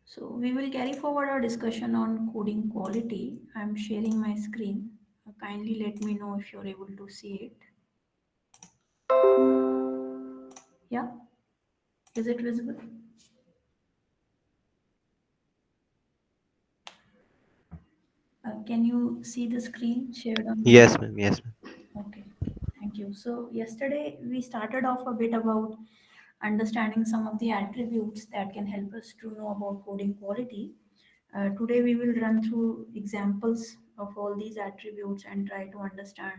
So we will carry forward our discussion on coding quality. I'm sharing my screen. Kindly let me know if you're able to see it. Yeah, is it visible? Can you see the screen shared on my Yes, screen? ma'am. Yes, ma'am. Okay, thank you. So yesterday we started off a bit about understanding some of the attributes that can help us to know about coding quality. Today we will run through examples of all these attributes and try to understand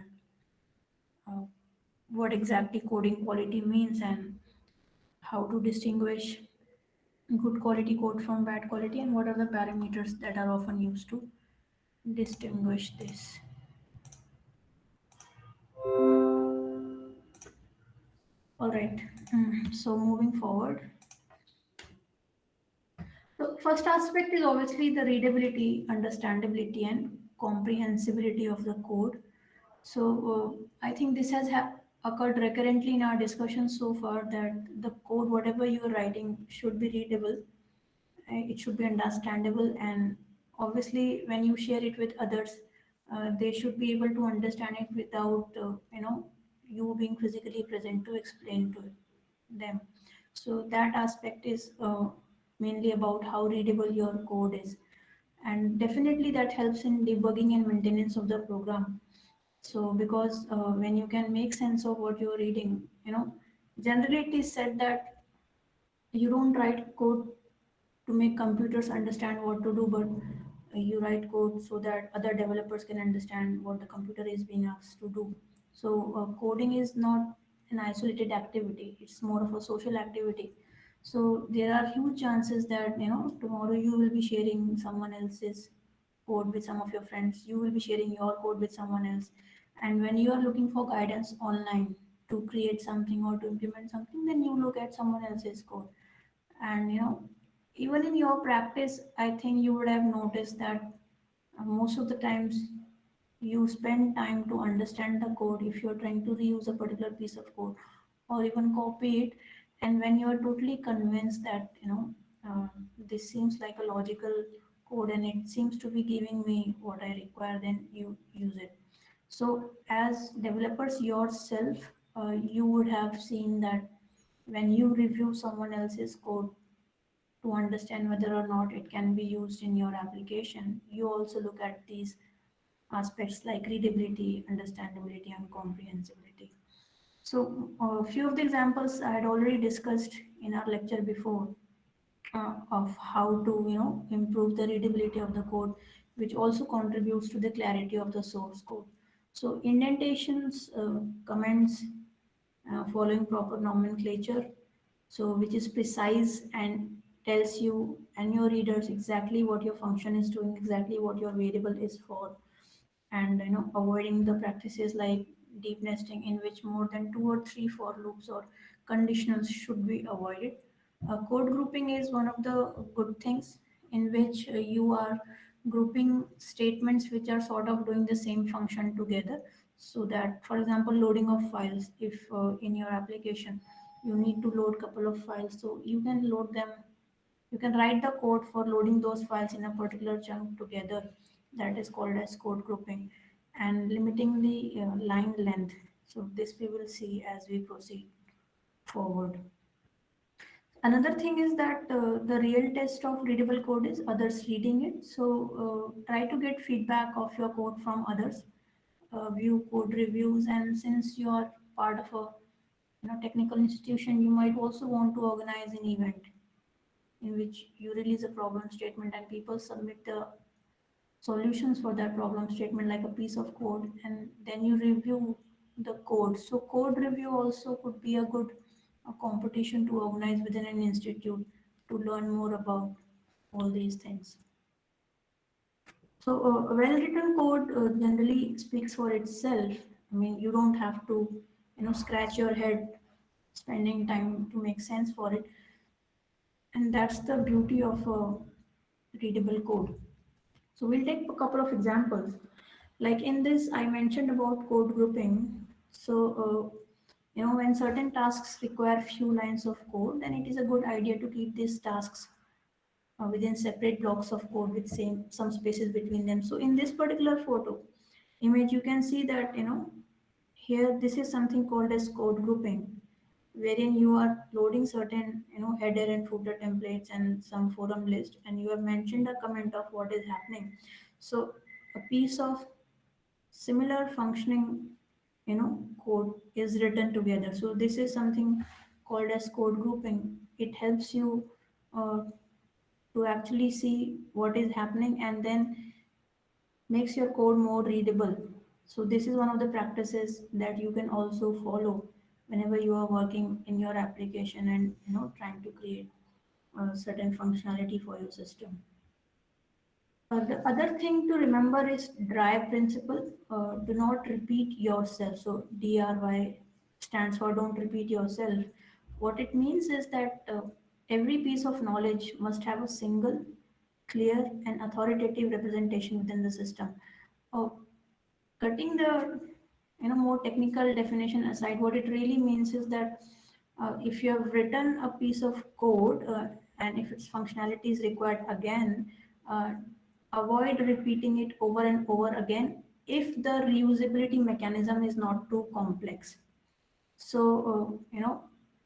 uh, what exactly coding quality means and how to distinguish good quality code from bad quality and what are the parameters that are often used to distinguish this. All right. So moving forward, the first aspect is obviously the readability, understandability, and comprehensibility of the code. So I think this has occurred recurrently in our discussions so far that the code, whatever you are writing, should be readable. It should be understandable, and obviously, when you share it with others, they should be able to understand it without you being physically present to explain to them. So that aspect is mainly about how readable your code is, and definitely that helps in debugging and maintenance of the program. So because when you can make sense of what you're reading, generally it is said that you don't write code to make computers understand what to do, but you write code so that other developers can understand what the computer is being asked to do. So coding is not an isolated activity, it's more of a social activity. So there are huge chances that tomorrow you will be sharing someone else's code with some of your friends, you will be sharing your code with someone else, and when you are looking for guidance online to create something or to implement something, then you look at someone else's code. And even in your practice, I think you would have noticed that most of the times you spend time to understand the code if you're trying to reuse a particular piece of code or even copy it. And when you're totally convinced that uh, this seems like a logical code and it seems to be giving me what I require, then you use it. So as developers yourself, you would have seen that when you review someone else's code to understand whether or not it can be used in your application, you also look at these aspects like readability, understandability, and comprehensibility. So, a few of the examples I had already discussed in our lecture before of how to improve the readability of the code, which also contributes to the clarity of the source code. So, indentations, comments, following proper nomenclature, so which is precise and tells you and your readers exactly what your function is doing, exactly what your variable is for. And avoiding the practices like deep nesting in which more than two or three for loops or conditionals should be avoided. Code grouping is one of the good things in which you are grouping statements which are sort of doing the same function together, so that for example loading of files, if in your application you need to load couple of files, so you can load them, you can write the code for loading those files in a particular chunk together. That is called as code grouping, and limiting the line length. So this we will see as we proceed forward. Another thing is that the real test of readable code is others reading it. So try to get feedback of your code from others, view code reviews, and since you are part of a technical institution, you might also want to organize an event in which you release a problem statement and people submit the solutions for that problem statement like a piece of code, and then you review the code. So code review also could be a good competition to organize within an institute to learn more about all these things. So a well written code generally speaks for itself. I mean, you don't have to scratch your head spending time to make sense for it, and that's the beauty of a readable code. So we'll take a couple of examples. Like in this, I mentioned about code grouping. So When certain tasks require few lines of code, then it is a good idea to keep these tasks within separate blocks of code with same some spaces between them. So in this particular photo image, you can see that here this is something called as code grouping, wherein you are loading certain header and footer templates and some forum list, and you have mentioned a comment of what is happening. So a piece of similar functioning code is written together. So this is something called as code grouping. It helps you uh, to actually see what is happening and then makes your code more readable. So this is one of the practices that you can also follow whenever you are working in your application and trying to create a certain functionality for your system. The other thing to remember is DRY principle. Do not repeat yourself. So DRY stands for don't repeat yourself. What it means is that every piece of knowledge must have a single, clear, and authoritative representation within the system. Uh, Cutting the more technical definition aside, what it really means is that if you have written a piece of code and if its functionality is required again, uh, avoid repeating it over and over again if the reusability mechanism is not too complex. So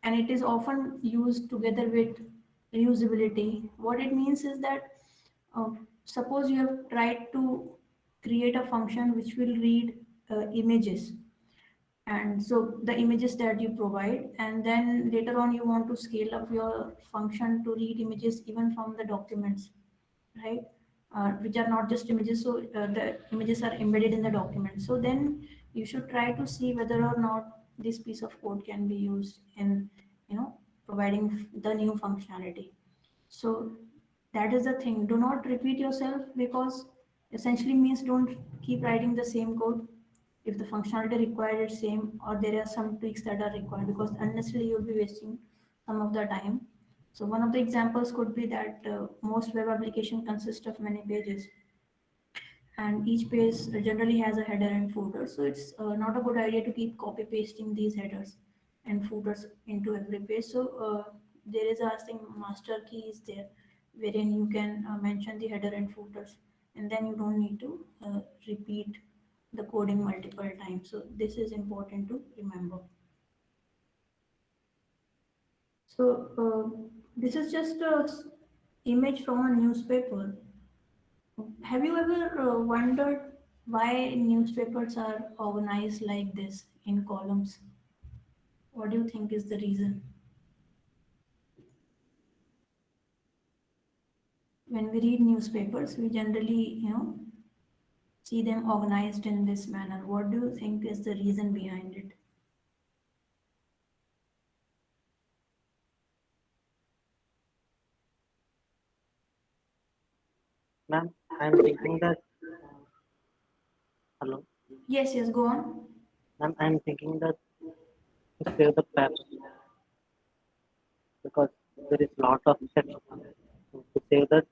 and it is often used together with reusability. What it means is that uh, suppose you have tried to create a function which will read images, and so the images that you provide, and then later on you want to scale up your function to read images even from the documents, right? Which are not just images, so the images are embedded in the document. So then you should try to see whether or not this piece of code can be used in providing the new functionality. So that is the thing. Do not repeat yourself, because essentially means don't keep writing the same code if the functionality required is same or there are some tweaks that are required, because unnecessarily you'll be wasting some of the time. So one of the examples could be that most web application consist of many pages, and each page generally has a header and footer. So it's not a good idea to keep copy pasting these headers and footers into every page. So there is a thing master key is there, wherein you can mention the header and footers, and then you don't need to repeat the coding multiple times. So this is important to remember. So this is just a image from a newspaper. Have you ever wondered why newspapers are organized like this in columns? What do you think is the reason? When we read newspapers, we generally, see them organized in this manner. What do you think is the reason behind it? Ma'am, I'm thinking that, hello, Yes, yes, go on. ma'am, I'm thinking that to save the paper because there is lot of steps to save that.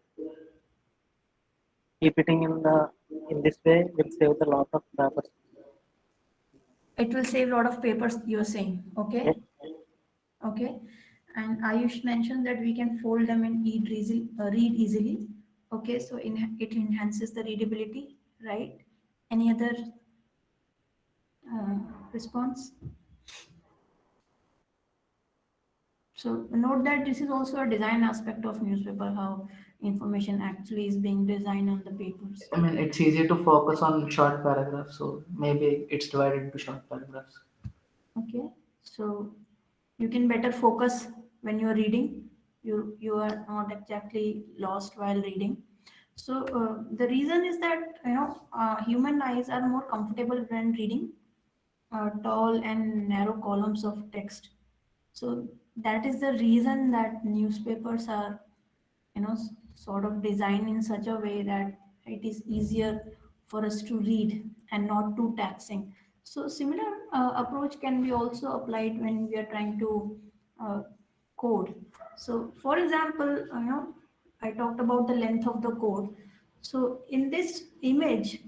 Keep it in this way will save the lot of papers. It will save a lot of papers, you're saying. Okay. Yes, Okay. And Ayush mentioned that we can fold them and read easily. Okay, so it enhances the readability, right? Any other uh, response? So note that this is also a design aspect of newspaper, how information actually is being designed on the papers. I mean, it's easy to focus on short paragraphs, so maybe it's divided into short paragraphs. Okay, so you can better focus when you're reading. You are not exactly lost while reading. So the reason is that human eyes are more comfortable when reading tall and narrow columns of text. So that is the reason that newspapers are sort of designed in such a way that it is easier for us to read and not too taxing. So similar approach can be also applied when we are trying to uh, code. So for example, I talked about the length of the code. So in this image,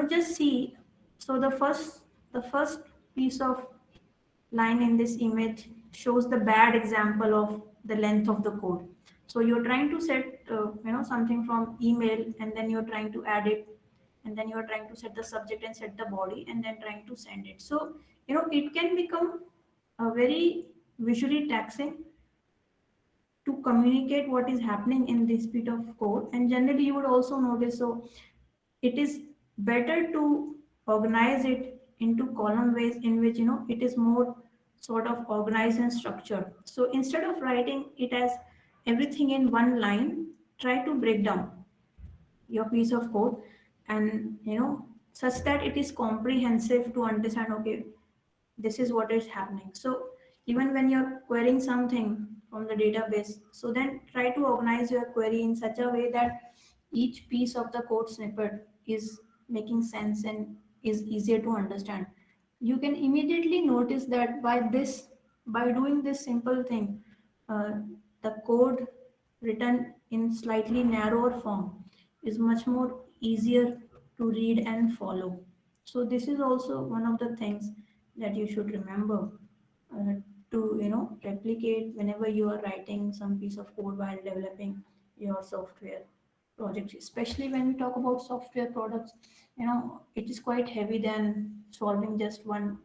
just see. So the first piece of line in this image shows the bad example of the length of the code. So you're trying to set something from email, and then you're trying to add it, and then you're trying to set the subject and set the body, and then trying to send it. So it can become a very visually taxing to communicate what is happening in this bit of code. And generally you would also notice, so it is better to organize it into column ways in which it is more sort of organized and structured. So instead of writing it as everything in one line, try to break down your piece of code, and such that it is comprehensive to understand, okay, this is what is happening. So even when you're querying something from the database, so then try to organize your query in such a way that each piece of the code snippet is making sense and is easier to understand. You can immediately notice that by doing this simple thing, uh, the code written in slightly narrower form is much more easier to read and follow. So this is also one of the things that you should remember, uh, to replicate whenever you are writing some piece of code while developing your software projects. Especially when we talk about software products, it is quite heavy than solving just one.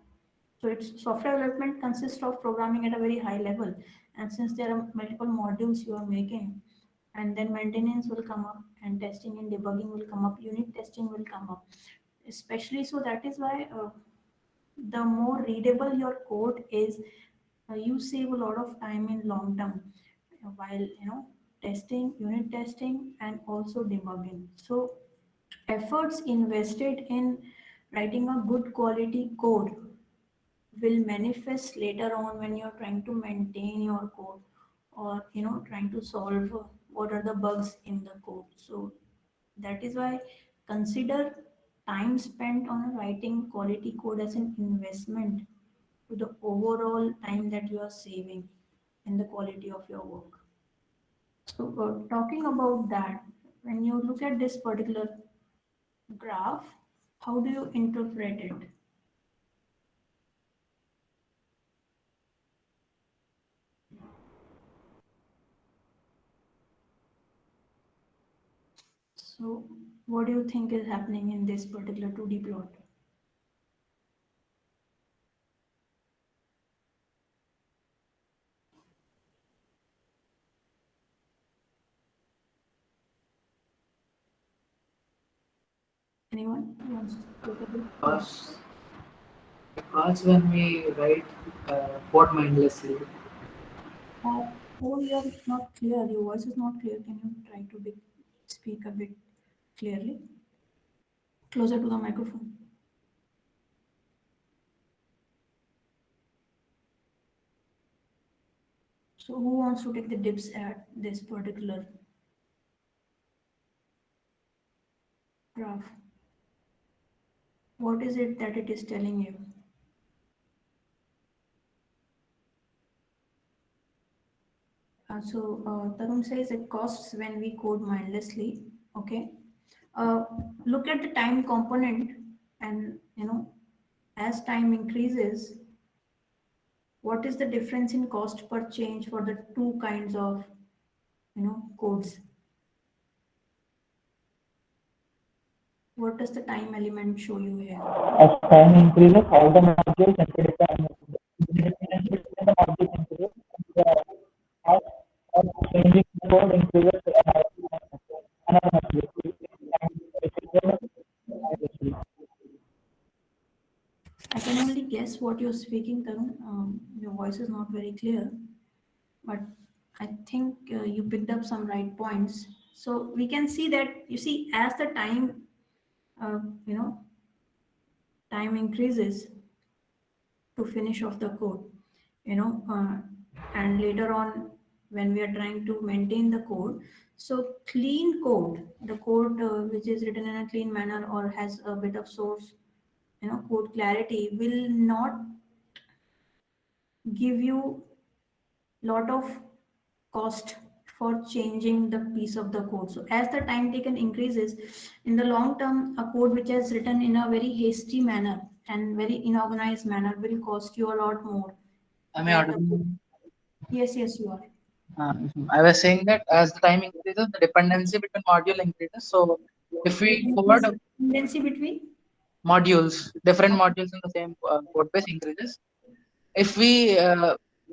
So it's software development consists of programming at a very high level, and since there are multiple modules you are making, and then maintenance will come up, and testing and debugging will come up, unit testing will come up, especially. So that is why, the more readable your code is, you save a lot of time in long term, while testing, unit testing, and also debugging. So efforts invested in writing a good quality code will manifest later on when you're trying to maintain your code, or trying to solve what are the bugs in the code. So that is why, consider time spent on writing quality code as an investment to the overall time that you are saving in the quality of your work. So, talking about that, when you look at this particular graph, how do you interpret it? So, what do you think is happening in this particular 2D plot? Anyone wants to take a bit? Because when we write code mindlessly, Oh, you're not clear. Your voice is not clear. Can you try to speak a bit clearly? Closer to the microphone. So, who wants to take the dips at this particular graph? What is it that it is telling you? Tarun says it costs when we code mindlessly. Okay. Look at the time component, and as time increases, what is the difference in cost per change for the two kinds of codes? What does the time element show you here? As time increases, all the modules include the modules increase, the cost of changing the code increases another module. I can only guess what you're speaking, Tarun. Your voice is not very clear, but I think you picked up some right points. So we can see that, you see, as the time, uh, you know, time increases to finish off the code, and later on when we are trying to maintain the code, so clean code, the code which is written in a clean manner or has a bit of source, code clarity, will not give you lot of cost for changing the piece of the code. So as the time taken increases, in the long term, a code which is written in a very hasty manner and very inorganized manner will cost you a lot more. Am I than audible? Yes, yes, you are. I was saying that as the time increases, the dependency between module increases. So if we code Dependency between? modules, different modules in the same code base increases. If we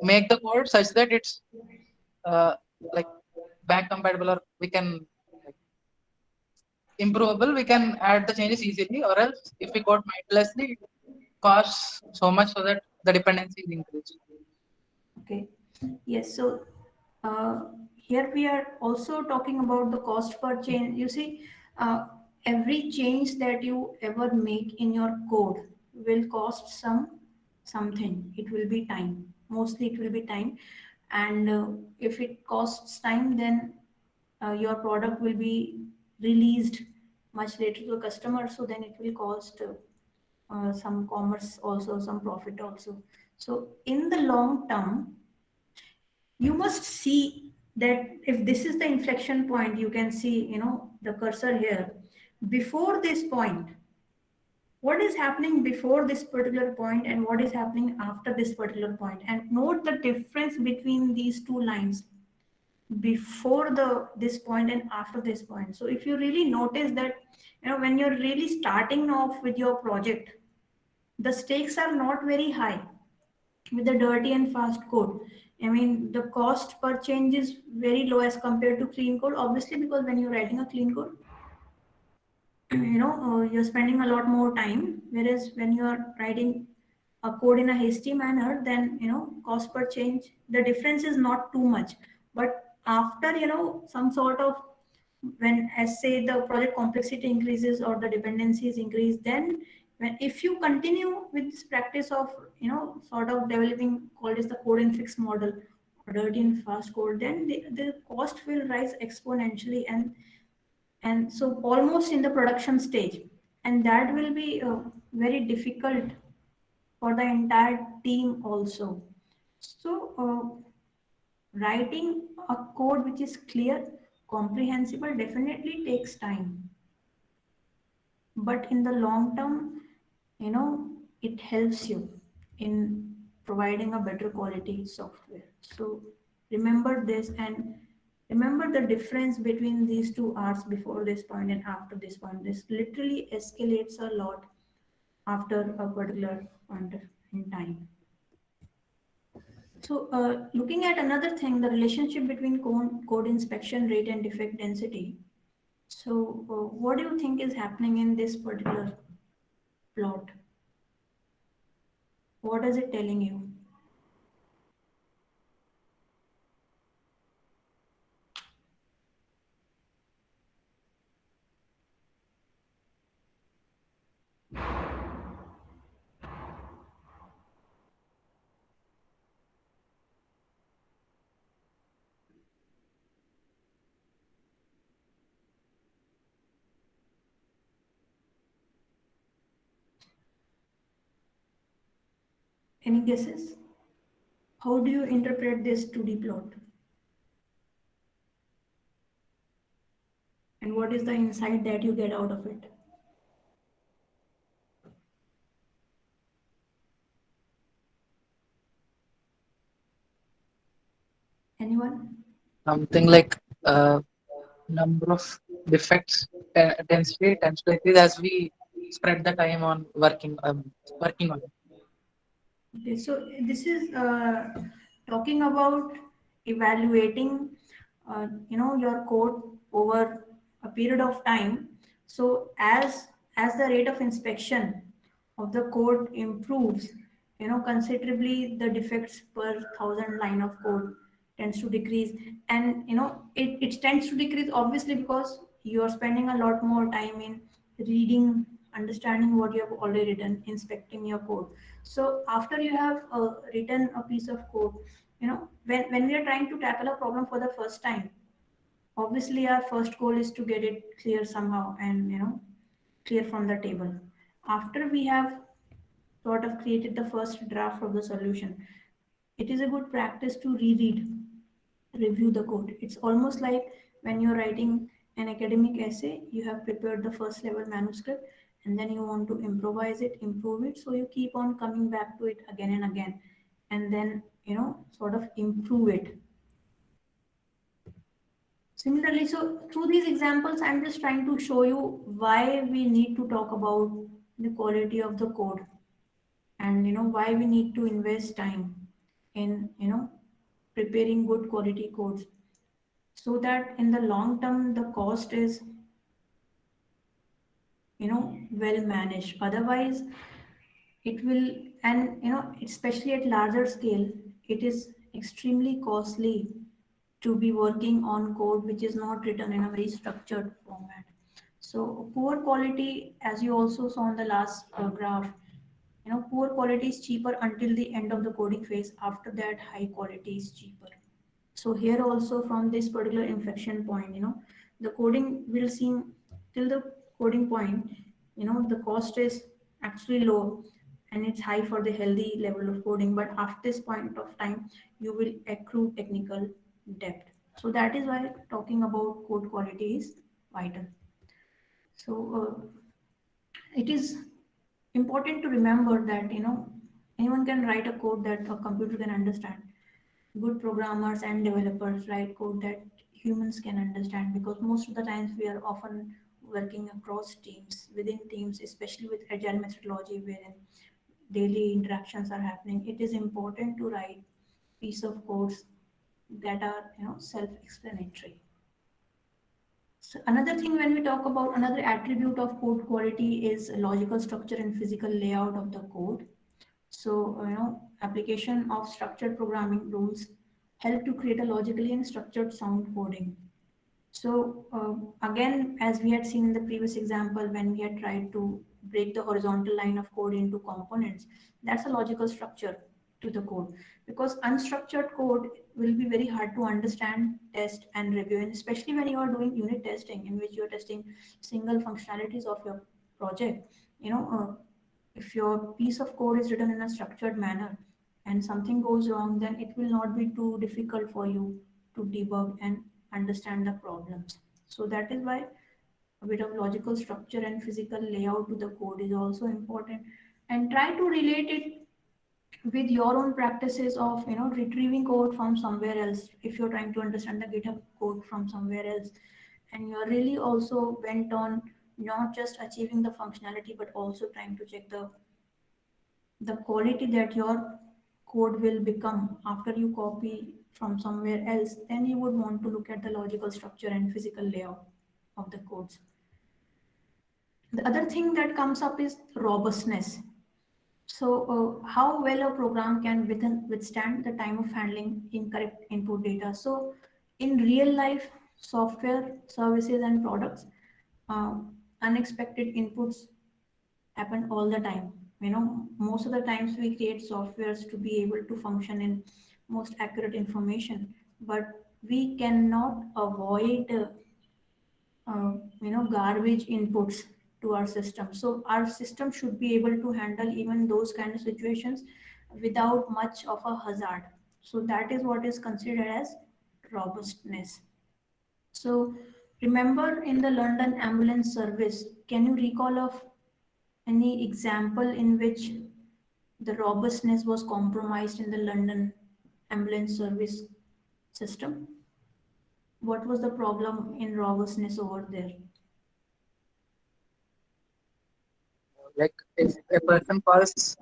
make the code such that it's uh, like back compatible, or we can like improvable, we can add the changes easily. Or else, if we code mindlessly, it costs so much so that the dependency is increased. Okay. Yes. So here we are also talking about the cost per change. You see, every change that you ever make in your code will cost something. It will be time. Mostly, it will be time. And if it costs time, then your product will be released much later to the customer. So then it will cost some commerce also, some profit also. So in the long term, you must see that if this is the inflection point, you can see, the cursor here. Before this point, what is happening before this particular point and what is happening after this particular point, and note the difference between these two lines before this point and after this point. So if you really notice that, when you're really starting off with your project, the stakes are not very high with the dirty and fast code. I mean, the cost per change is very low as compared to clean code, obviously, because when you're writing a clean code, you're spending a lot more time. Whereas when you're writing a code in a hasty manner, then, cost per change, the difference is not too much. But after, some sort of, when, as say, the project complexity increases or the dependencies increase, then if you continue with this practice of, sort of developing called as the code and fix model or dirty and fast code, then the cost will rise exponentially, and so almost in the production stage, and that will be very difficult for the entire team also. So writing a code which is clear, comprehensible, definitely takes time, but in the long term, it helps you in providing a better quality software. So remember this, and remember the difference between these two hours, before this point and after this point. This literally escalates a lot after a particular point in time. So looking at another thing, the relationship between code inspection rate and defect density. So what do you think is happening in this particular plot? What is it telling you? Any guesses? How do you interpret this 2D plot? And what is the insight that you get out of it? Anyone? Something like number of defects density tends to increase as we spread the time on working on it. Okay, so this is talking about evaluating, your code over a period of time. So as the rate of inspection of the code improves, considerably, the defects per 1,000 line of code tends to decrease, and it tends to decrease obviously because you are spending a lot more time in reading, understanding what you have already written, inspecting your code. So after you have written a piece of code, when we are trying to tackle a problem for the first time, obviously our first goal is to get it clear somehow, and clear from the table. After we have sort of created the first draft of the solution, it is a good practice to reread, review the code. It's almost like when you're writing an academic essay, you have prepared the first level manuscript, and then you want to improvise it, improve it. So you keep on coming back to it again and again, and then, sort of improve it. Similarly, so through these examples, I'm just trying to show you why we need to talk about the quality of the code, and why we need to invest time in preparing good quality codes, so that in the long term the cost is well managed. Otherwise it will, and especially at larger scale, it is extremely costly to be working on code which is not written in a very structured format. So poor quality, as you also saw in the last graph, poor quality is cheaper until the end of the coding phase. After that, high quality is cheaper. So here also, from this particular inflection point, the coding will seem, till the coding point, the cost is actually low and it's high for the healthy level of coding. But after this point of time, you will accrue technical debt. So that is why talking about code quality is vital. So it is important to remember that anyone can write a code that a computer can understand. Good programmers and developers write code that humans can understand, because most of the times we are often working across teams, within teams, especially with agile methodology wherein daily interactions are happening. It is important to write piece of codes that are self-explanatory. So another thing, when we talk about another attribute of code quality, is logical structure and physical layout of the code. So, application of structured programming rules help to create a logically and structured sound coding. So, again, as we had seen in the previous example, when we had tried to break the horizontal line of code into components, that's a logical structure to the code. Because unstructured code will be very hard to understand, test, and review, and especially when you are doing unit testing, in which you are testing single functionalities of your project. If your piece of code is written in a structured manner and something goes wrong, then it will not be too difficult for you to debug and understand the problems. So that is why a bit of logical structure and physical layout to the code is also important. And try to relate it with your own practices of retrieving code from somewhere else. If you're trying to understand the GitHub code from somewhere else, and you're really also bent on not just achieving the functionality but also trying to check the quality that your code will become after you copy from somewhere else, then you would want to look at the logical structure and physical layout of the codes. The other thing that comes up is robustness. So how well a program can withstand the time of handling incorrect input data. So in real life software, services and products, uh, unexpected inputs happen all the time. Most of the times we create softwares to be able to function in most accurate information, but we cannot avoid garbage inputs to our system. So our system should be able to handle even those kind of situations without much of a hazard. So that is what is considered as robustness. So remember, in the London ambulance service, can you recall of any example in which the robustness was compromised in the London ambulance service system? What was the problem in robustness over there? Like if a person calls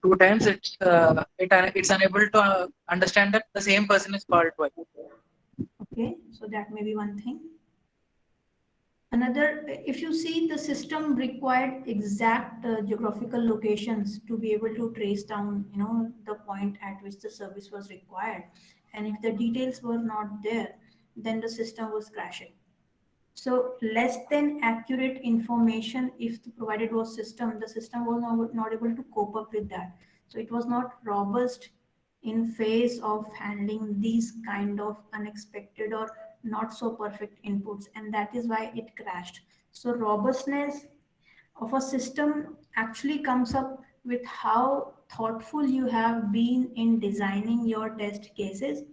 two times, it's unable to understand that the same person is called twice. Okay, so that may be one thing. Another, if you see, the system required exact geographical locations to be able to trace down, the point at which the service was required. And if the details were not there, then the system was crashing. So less than accurate information, if the provided was system, the system was not able to cope up with that. So it was not robust in phase of handling these kind of unexpected or not so perfect inputs, and that is why it crashed. So robustness of a system actually comes up with how thoughtful you have been in designing your test cases,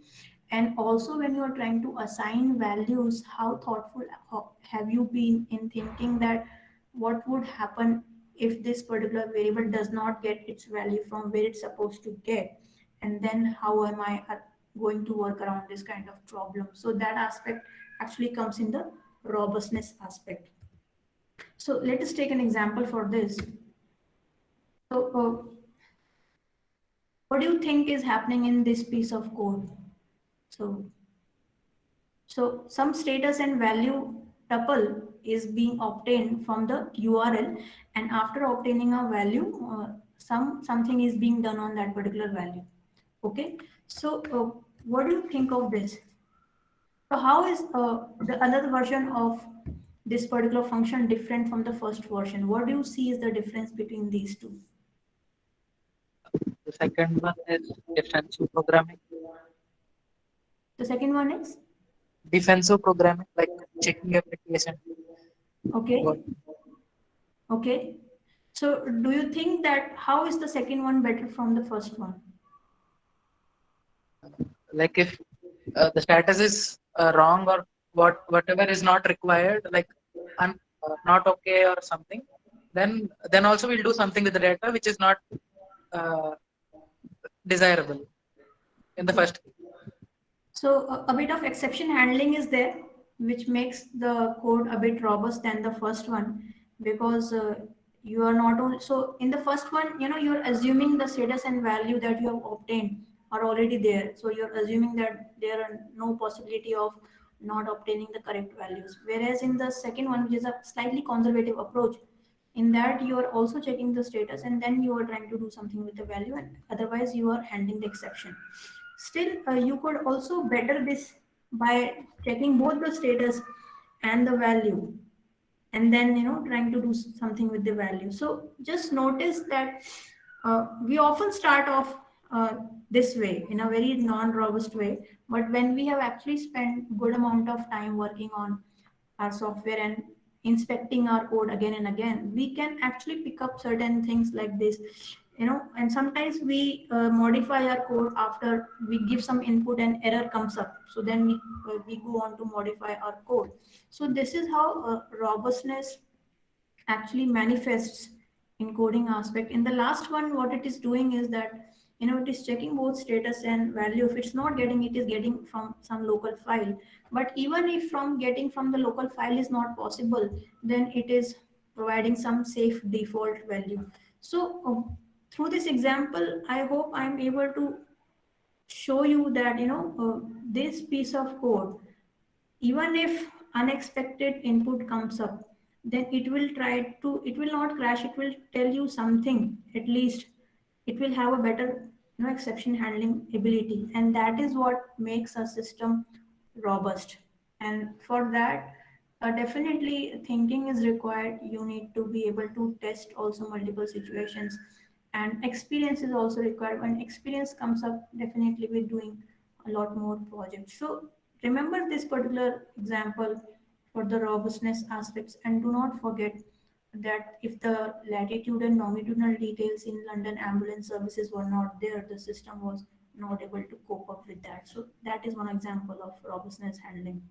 and also when you are trying to assign values, how thoughtful have you been in thinking that what would happen if this particular variable does not get its value from where it's supposed to get, and then how am I going to work around this kind of problem. So that aspect actually comes in the robustness aspect. So let us take an example for this. So what do you think is happening in this piece of code? So some status and value tuple is being obtained from the URL, and after obtaining a value, something is being done on that particular value. Okay. So what do you think of this? So how is the another version of this particular function different from the first version? What do you see is the difference between these two? The second one is defensive programming. The second one is Defensive programming, like checking application. okay. Okay. So do you think that how is the second one better from the first one? Like if the status is wrong or whatever is not required, like not okay or something, then also we'll do something with the data which is not uh, desirable in the first case. So a bit of exception handling is there, which makes the code a bit robust than the first one, because you are not only, so in the first one, you're assuming the status and value that you have obtained are already there. So you're assuming that there are no possibility of not obtaining the correct values. Whereas in the second one, which is a slightly conservative approach, in that you are also checking the status and then you are trying to do something with the value, and otherwise you are handling the exception. Still, you could also better this by checking both the status and the value, and then trying to do something with the value. So just notice that we often start off this way in a very non-robust way, but when we have actually spent good amount of time working on our software and inspecting our code again and again, we can actually pick up certain things like this. And sometimes we modify our code after we give some input and error comes up, so then we go on to modify our code. So this is how robustness actually manifests in coding aspect. In the last one, what it is doing is that it is checking both status and value. If it's not getting, it is getting from some local file. But even if from getting from the local file is not possible, then it is providing some safe default value. So through this example, I hope I'm able to show you that this piece of code, even if unexpected input comes up, then it will not crash, it will tell you something. At least it will have a better exception handling ability, and that is what makes a system robust. And for that, definitely thinking is required. You need to be able to test also multiple situations, and experience is also required. When experience comes up, definitely we're doing a lot more projects. So remember this particular example for the robustness aspects, and do not forget that if the latitude and longitudinal details in London ambulance services were not there, the system was not able to cope up with that. So that is one example of robustness handling.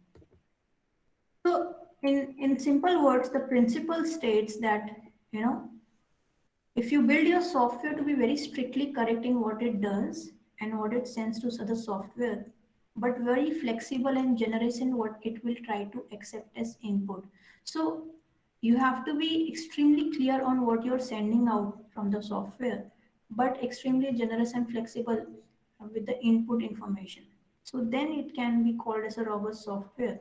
So in simple words, the principle states that, if you build your software to be very strictly correct in what it does and what it sends to other software, but very flexible and generous in what it will try to accept as input. So you have to be extremely clear on what you're sending out from the software, but extremely generous and flexible with the input information. So then it can be called as a robust software,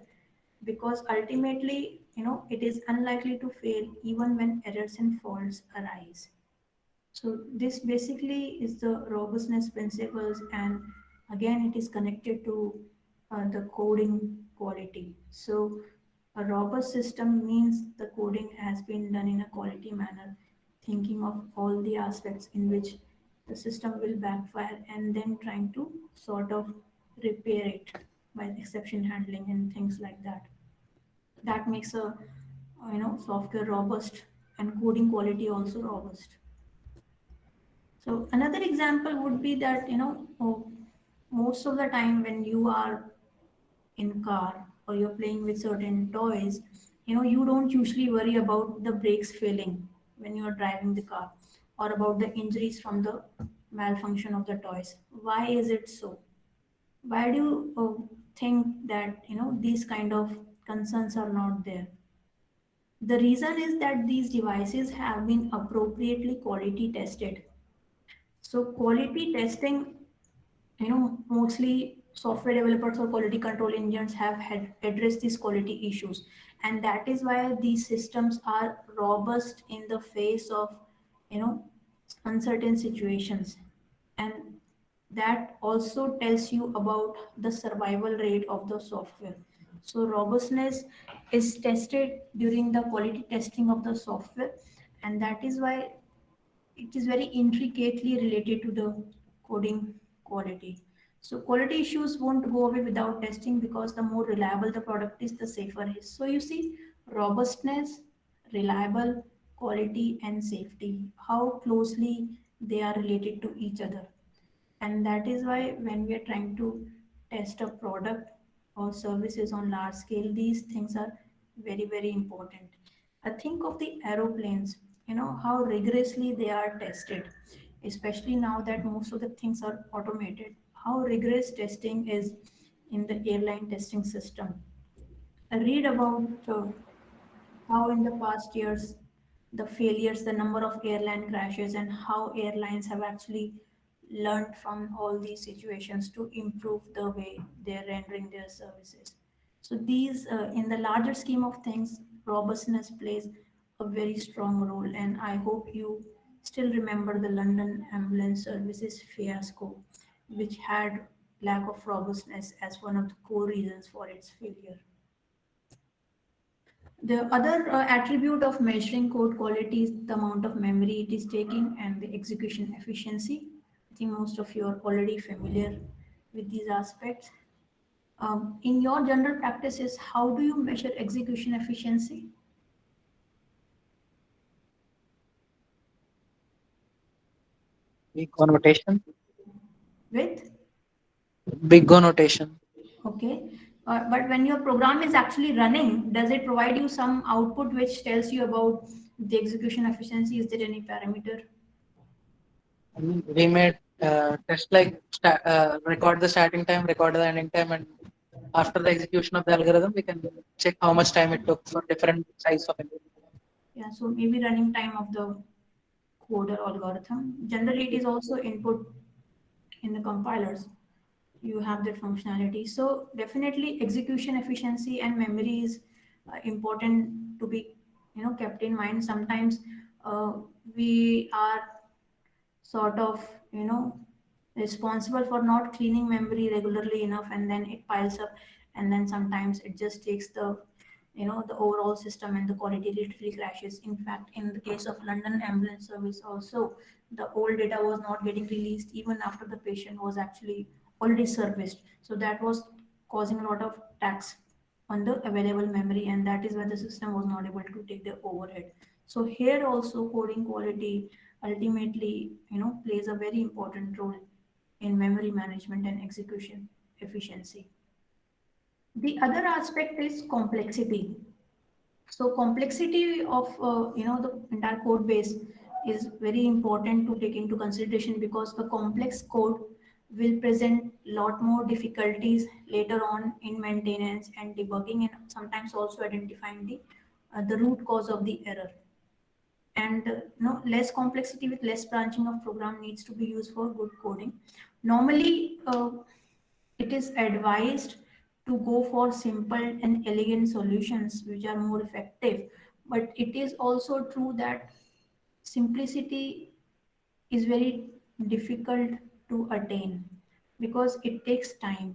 because ultimately, it is unlikely to fail even when errors and faults arise. So this basically is the robustness principles, and again, it is connected to the coding quality. So a robust system means the coding has been done in a quality manner, thinking of all the aspects in which the system will backfire, and then trying to sort of repair it by exception handling and things like that. That makes a software robust, and coding quality also robust. So another example would be that, most of the time when you are in car or you're playing with certain toys, you don't usually worry about the brakes failing when you are driving the car, or about the injuries from the malfunction of the toys. Why is it so? Why do you think that these kind of concerns are not there? The reason is that these devices have been appropriately quality tested. So quality testing, mostly software developers or quality control engineers have had addressed these quality issues, and that is why these systems are robust in the face of you know uncertain situations. And that also tells you about the survival rate of the software. So robustness is tested during the quality testing of the software, and that is why it is very intricately related to the coding quality. So quality issues won't go away without testing, because the more reliable the product is, the safer it is. So you see, robustness, reliable, quality, and safety, how closely they are related to each other. And that is why when we are trying to test a product or services on large scale, these things are very, very important. I think of the aeroplanes, how rigorously they are tested, especially now that most of the things are automated. How rigorous testing is in the airline testing system. I read about how in the past years the failures, the number of airline crashes, and how airlines have actually learned from all these situations to improve the way they're rendering their services. So these, in the larger scheme of things, robustness plays a very strong role. And I hope you still remember the London ambulance services fiasco, which had lack of robustness as one of the core reasons for its failure. The other attribute of measuring code quality is the amount of memory it is taking and the execution efficiency. I think most of you are already familiar with these aspects. In your general practices, how do you measure execution efficiency? Big O notation. With? Big O notation. Okay. But when your program is actually running, does it provide you some output which tells you about the execution efficiency? Is there any parameter? We made test like record the starting time, record the ending time, and after the execution of the algorithm, we can check how much time it took for different size of it. Yeah, so maybe running time of the code or algorithm. Generally, it is also input in the compilers. You have that functionality. So definitely execution efficiency and memory is important to be kept in mind. Sometimes uh, we are sort of responsible for not cleaning memory regularly enough, and then it piles up, and then sometimes it just takes the overall system, and the quality literally crashes. In fact, in the case of London ambulance service also, the old data was not getting released even after the patient was actually already serviced. So that was causing a lot of tax on the available memory, and that is why the system was not able to take the overhead. So here also coding quality ultimately plays a very important role in memory management and execution efficiency. The other aspect is complexity. So complexity of the entire code base is very important to take into consideration, because a complex code will present lot more difficulties later on in maintenance and debugging, and sometimes also identifying the root cause of the error. And less complexity with less branching of program needs to be used for good coding. Normally, it is advised to go for simple and elegant solutions which are more effective, but it is also true that simplicity is very difficult to attain, because it takes time.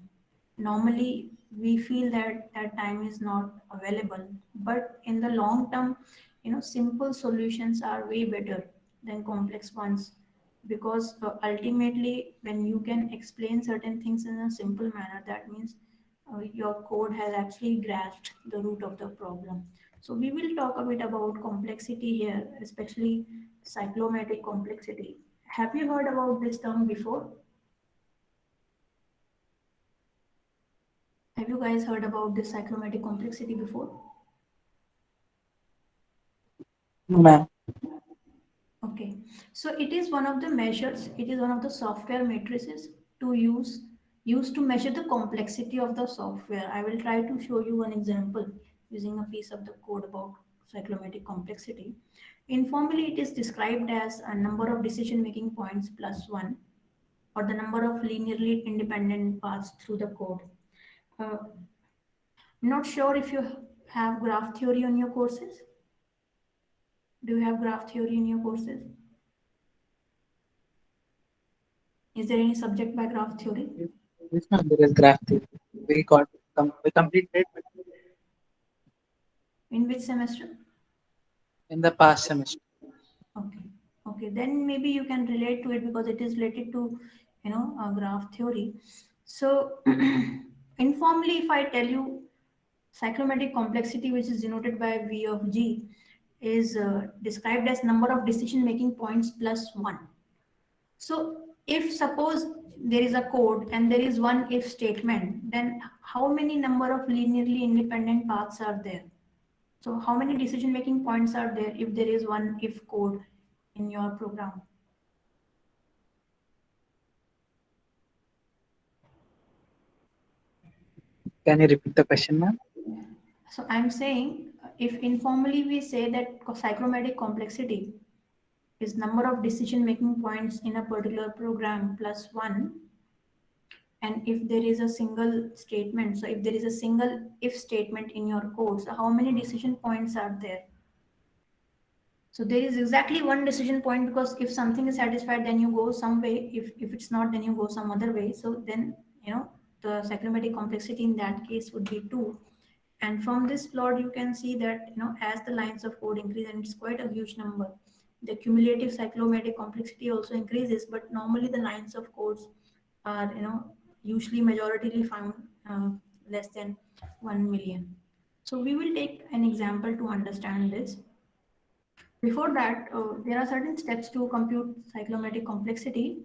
Normally, we feel that that time is not available, but in the long term, simple solutions are way better than complex ones, because ultimately, when you can explain certain things in a simple manner, that means your code has actually grasped the root of the problem. So we will talk a bit about complexity here, especially cyclomatic complexity. Have you heard about this term before? Have you guys heard about this cyclomatic complexity before? No, ma'am. Okay, so it is one of the measures, it is one of the software matrices to use to measure the complexity of the software. I will try to show you an example using a piece of the code about cyclomatic complexity. Informally, it is described as a number of decision making points plus one, or the number of linearly independent paths through the code. I'm not sure if you have graph theory on your courses. Do you have graph theory in your courses? Is there any subject by graph theory? Yes, ma'am. There is graph theory. We completed In which semester? in the past semester. Okay. Okay. Then maybe you can relate to it because it is related to, graph theory. So, informally, if I tell you cyclomatic complexity, which is denoted by V of G, is described as number of decision making points plus one. So, if suppose there is a code and there is one if statement, then how many number of linearly independent paths are there? So how many decision making points are there if there is one if code in your program? Can you repeat the question, ma'am? So I'm saying if informally we say that cyclomatic complexity is number of decision making points in a particular program plus one, and if there is a single statement, so if there is a single if statement in your code, so how many decision points are there? So there is exactly one decision point, because if something is satisfied, then you go some way. If it's not, then you go some other way. So then, the cyclomatic complexity in that case would be 2. And from this plot, you can see that, as the lines of code increase, and it's quite a huge number, the cumulative cyclomatic complexity also increases, but normally the lines of codes are, usually majoritarily found less than 1 million. So we will take an example to understand this. Before that, there are certain steps to compute cyclomatic complexity.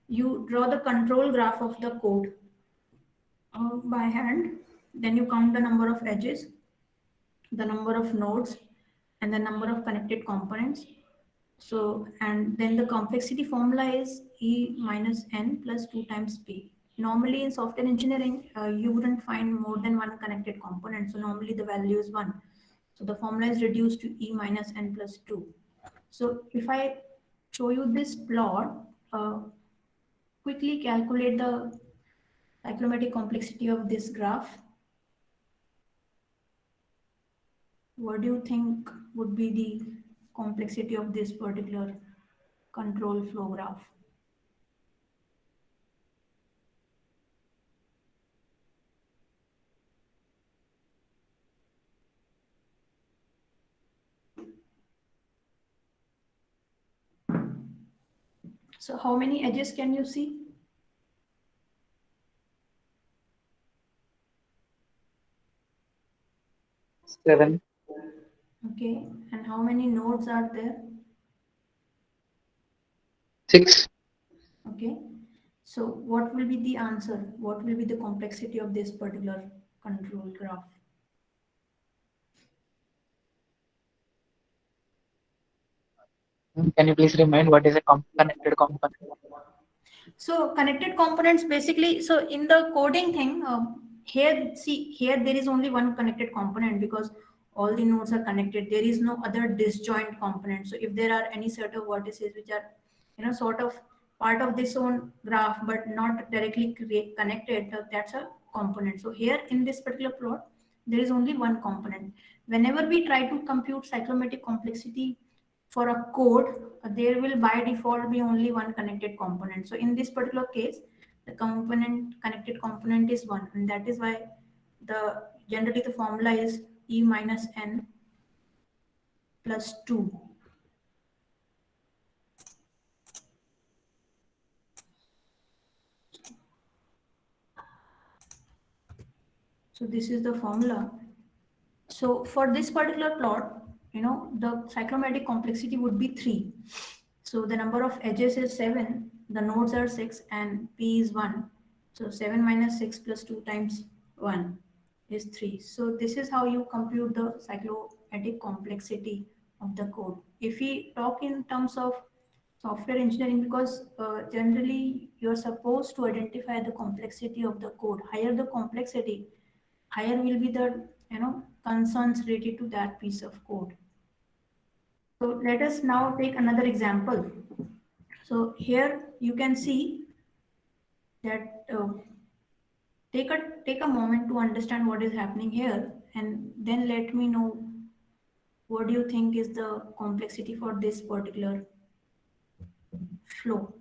You draw the control graph of the code by hand, then you count the number of edges, the number of nodes, and the number of connected components. So, and then the complexity formula is E minus N plus 2 times P. Normally in software engineering, you wouldn't find more than one connected component. So normally the value is 1. So the formula is reduced to E minus N plus 2. So if I show you this plot, quickly calculate the cyclomatic complexity of this graph. What do you think would be the complexity of this particular control flow graph? So how many edges can you see? 7. Okay, and how many nodes are there? 6. Okay, so what will be the answer? What will be the complexity of this particular control graph? Can you please remind what is a connected component? So connected components basically, so in the coding thing, here there is only one connected component because all the nodes are connected. There is no other disjoint component. So if there are any set of vertices which are, sort of part of this own graph but not directly connected, that's a component. So here in this particular plot, there is only one component. Whenever we try to compute cyclomatic complexity for a code, there will by default be only one connected component. So in this particular case, the connected component is 1, and that is why generally the formula is E minus N plus 2. So this is the formula. So for this particular plot, the cyclomatic complexity would be 3. So the number of edges is 7, the nodes are 6, and P is 1. So 7 minus 6 plus 2 times 1 is 3. So this is how you compute the cyclomatic complexity of the code. if we talk in terms of software engineering, because generally you're supposed to identify the complexity of the code. Higher the complexity, higher will be the concerns related to that piece of code. So let us now take another example. So here you can see that take a moment to understand what is happening here, and then let me know what do you think is the complexity for this particular flow.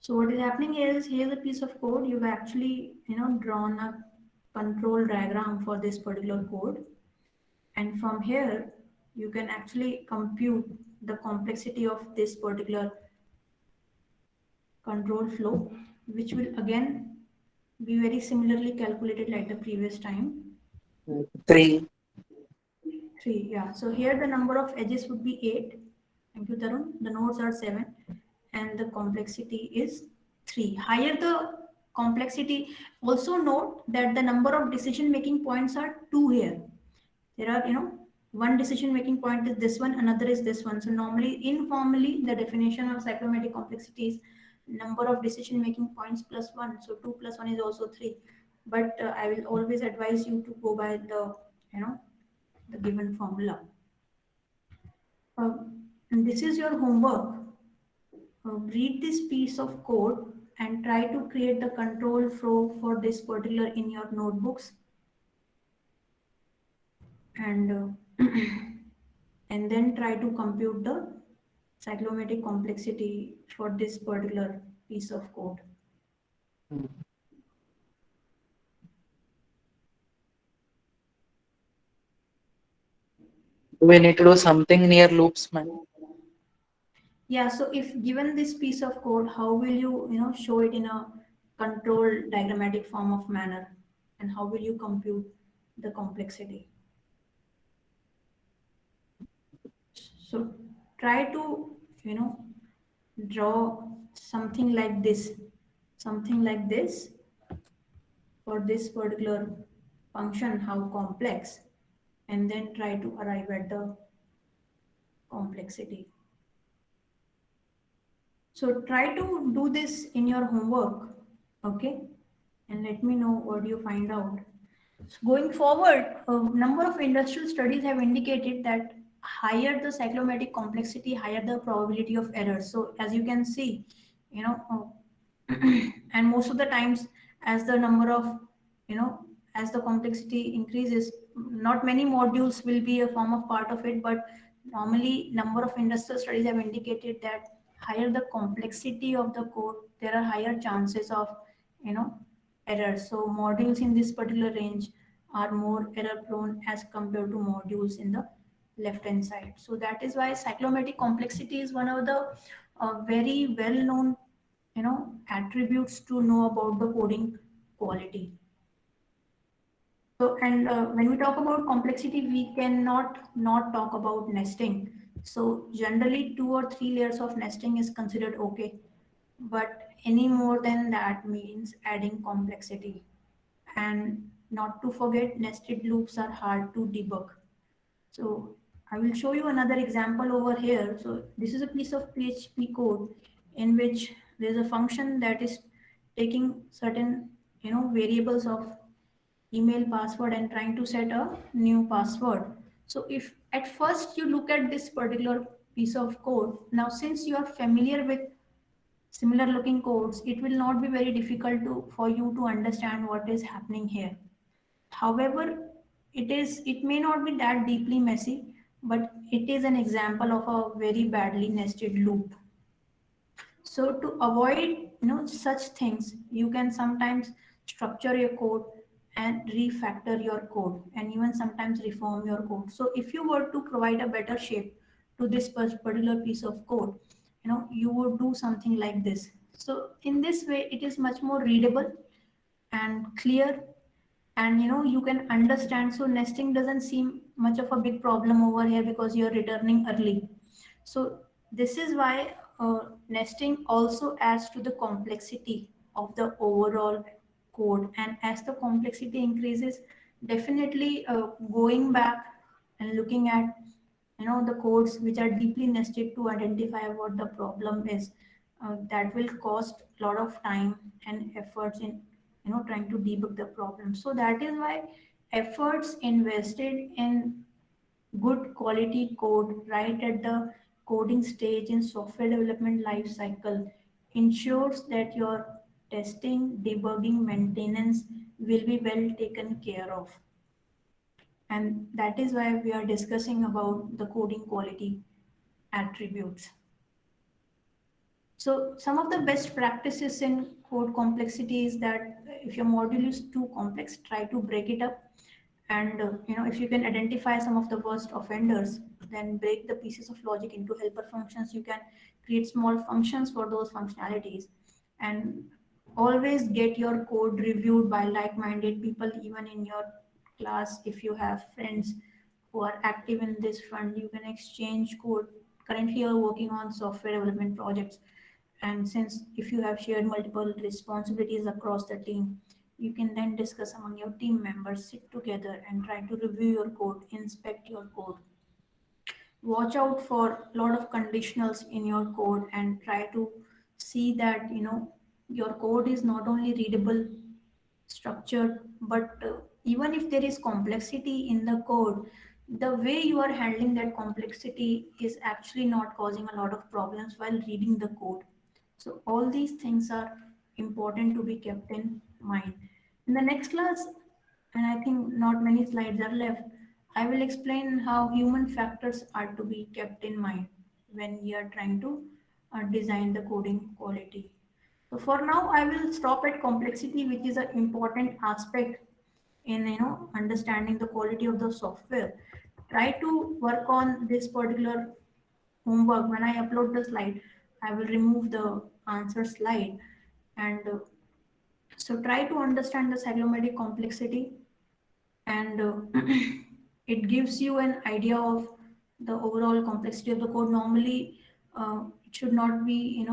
So what is happening is, here's a piece of code. You've actually drawn a control diagram for this particular code, and from here you can actually compute the complexity of this particular control flow, which will again be very similarly calculated like the previous time. 3. 3, yeah. So here the number of edges would be 8. Thank you, Tarun. The nodes are 7, and the complexity is 3. Higher the complexity, also note that the number of decision making points are 2 here. There are, one decision making point is this one, another is this one. So normally, informally, the definition of cyclomatic complexity is number of decision making points plus 1. So 2 plus 1 is also 3. But I will always advise you to go by the, the given formula. And this is your homework. Read this piece of code and try to create the control flow for this particular in your notebooks. And and then try to compute the cyclomatic complexity for this particular piece of code. We need to do something near loops, man. Yeah, so if given this piece of code, how will you show it in a control diagrammatic form of manner, and how will you compute the complexity? So try to draw something like this for this particular function, how complex, and then try to arrive at the complexity. So try to do this in your homework, okay? And let me know what you find out. So going forward, a number of industrial studies have indicated that higher the cyclomatic complexity, higher the probability of error. So as you can see, and most of the times, as the number of, as the complexity increases, not many modules will be a form of part of it, but normally number of industrial studies have indicated that higher the complexity of the code, there are higher chances of, errors. So modules in this particular range are more error prone as compared to modules in the left hand side. So that is why cyclomatic complexity is one of the very well known attributes to know about the coding quality. So, and when we talk about complexity, we cannot not talk about nesting. So generally 2 or 3 layers of nesting is considered okay, but any more than that means adding complexity. And not to forget, nested loops are hard to debug. So I will show you another example over here. So this is a piece of PHP code in which there's a function that is taking certain variables of email password and trying to set a new password. So if at first you look at this particular piece of code, now since you are familiar with similar looking codes, it will not be very difficult for you to understand what is happening here. However, it may not be that deeply messy, but it is an example of a very badly nested loop. So to avoid such things, you can sometimes structure your code and refactor your code, and even sometimes reform your code. So if you were to provide a better shape to this particular piece of code, you would do something like this. So in this way, it is much more readable and clear, and you can understand. So nesting doesn't seem much of a big problem over here because you're returning early. So this is why nesting also adds to the complexity of the overall code, and as the complexity increases, definitely going back and looking at the codes which are deeply nested to identify what the problem is, that will cost a lot of time and efforts in trying to debug the problem. So that is why efforts invested in good quality code right at the coding stage in software development life cycle ensures that your testing, debugging, maintenance will be well taken care of. And that is why we are discussing about the coding quality attributes. So some of the best practices in code complexity is that if your module is too complex, try to break it up. And if you can identify some of the worst offenders, then break the pieces of logic into helper functions. You can create small functions for those functionalities, and always get your code reviewed by like-minded people, even in your class. If you have friends who are active in this front, you can exchange code. Currently you're working on software development projects, and since if you have shared multiple responsibilities across the team, you can then discuss among your team members, sit together and try to review your code, inspect your code. Watch out for a lot of conditionals in your code and try to see that your code is not only readable, structured, but even if there is complexity in the code, the way you are handling that complexity is actually not causing a lot of problems while reading the code. So all these things are important to be kept in mind. In the next class, and I think not many slides are left, I will explain how human factors are to be kept in mind when we are trying to design the coding quality. So for now, I will stop at complexity, which is an important aspect in understanding the quality of the software. Try to work on this particular homework. When I upload the slide, I will remove the answer slide, and so try to understand the cyclomatic complexity, and it gives you an idea of the overall complexity of the code. Normally it should not be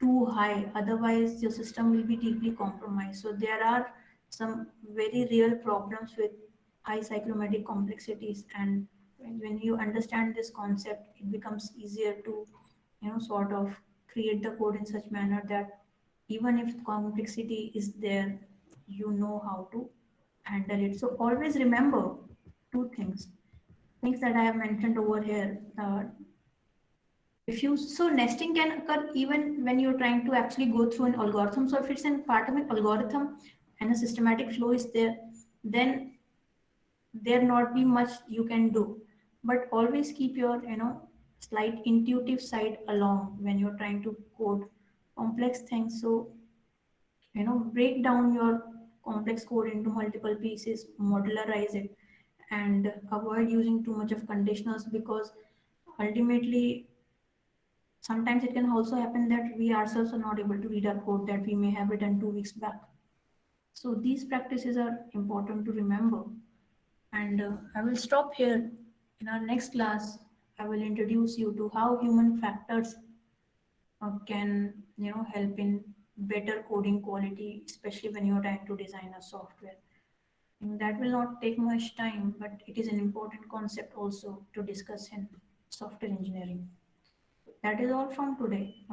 too high, otherwise your system will be deeply compromised. So there are some very real problems with high cyclomatic complexities, and when you understand this concept, it becomes easier to sort of create the code in such manner that even if complexity is there, you know how to handle it. So always remember two things that I have mentioned over here. If you so nesting can occur even when you're trying to actually go through an algorithm. So if it's in part of an algorithm and a systematic flow is there, then there not be much you can do. But always keep your slight intuitive side along when you're trying to code complex things. So break down your complex code into multiple pieces, modularize it, and avoid using too much of conditionals, because ultimately sometimes it can also happen that we ourselves are not able to read our code that we may have written 2 weeks back. So these practices are important to remember. And I will stop here. In our next class, I will introduce you to how human factors can help in better coding quality, especially when you're trying to design a software. And that will not take much time, but it is an important concept also to discuss in software engineering. That is all from today.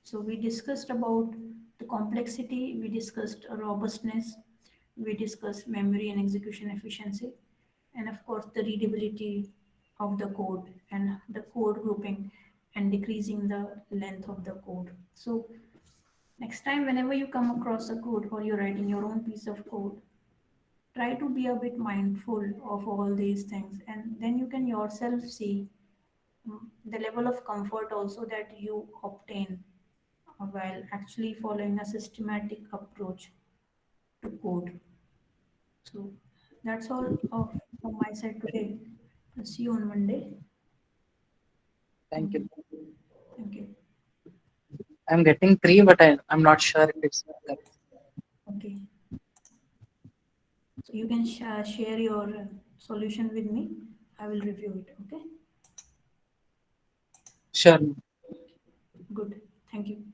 So we discussed about the complexity, we discussed robustness, we discussed memory and execution efficiency, and of course the readability of the code and the code grouping and decreasing the length of the code. So next time, whenever you come across a code or you're writing your own piece of code, try to be a bit mindful of all these things, and then you can yourself see the level of comfort also that you obtain while actually following a systematic approach to code. So that's all from my side today. I'll see you on Monday. Thank you. Thank you. I'm getting 3, but I'm not sure if it's correct. Okay. So you can share your solution with me. I will review it. Okay. Sure. Good. good. Thank you.